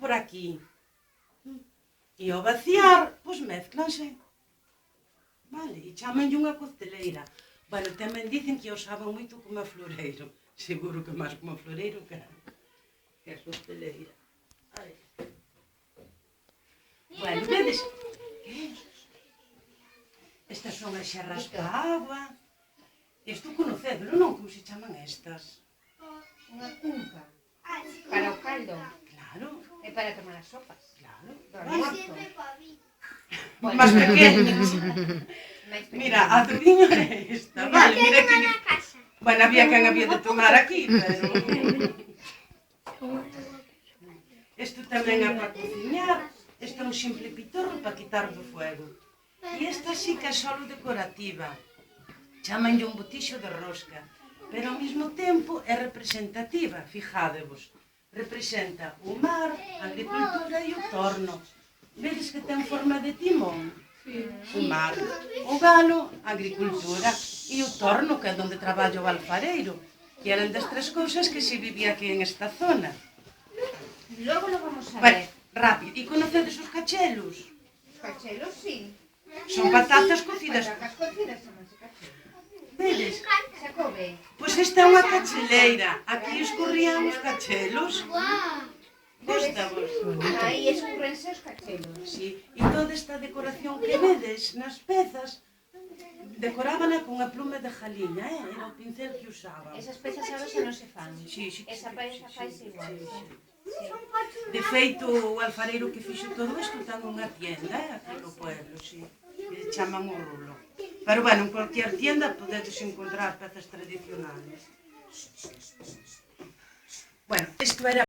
por aquí. E ao vaciar, pois mezclanse. Vale, e chamanlle unha costeleira. Bueno, tamén dicen que a usaban moito como a floreiro. Seguro que máis como a floreiro que a costeleira. Ai. Bueno, vedes? Estas son as xerras para agua. Isto conocedelo, non? Como se chaman estas? Unha cunca. Para o caldo. Claro. E para tomar as sopas. Claro. Do almozo. Más pequeñas. Mira, a do viño é esta. Vale, mira que... Bueno, había quen había de tomar aquí, pero... Isto tamén é para cociñar. Isto é un simple pitorro para quitar do fuego. E esta sí que é solo decorativa. Chamanlle un botixo de rosca. Pero ao mesmo tempo é representativa, fijádevos. Representa o mar, a agricultura e o torno. Vedes que ten forma de timón? O mar, o galo, a agricultura e o torno, que é onde traballa o alfareiro, que eran das tres cousas que se vivía aquí en esta zona. Logo lo vamos a Bueno, ver. rápido. E conocedes os cachelos? Os cachelos, sí. Son patatas cocidas. Patatas cocidas chamanse cachelos. Vedes? Xacobe. Pois esta é unha cacheleira. Aquí escorrían os cachelos. Gústavos? Aí escurrense os cachelos. Sí. E toda esta decoración que vedes nas pezas, decorábana con a plume de jaliña, era o pincel que usaban. Esas pezas agora xa non se fan. Sí, sí, Esa peza faise igual. De feito, o alfareiro que fixo todo isto ten unha tienda, aquí no pueblo, sí. Que chaman o rulo. Pero, bueno, en cualquier tienda podedes encontrar pezas tradicionales. Bueno, isto era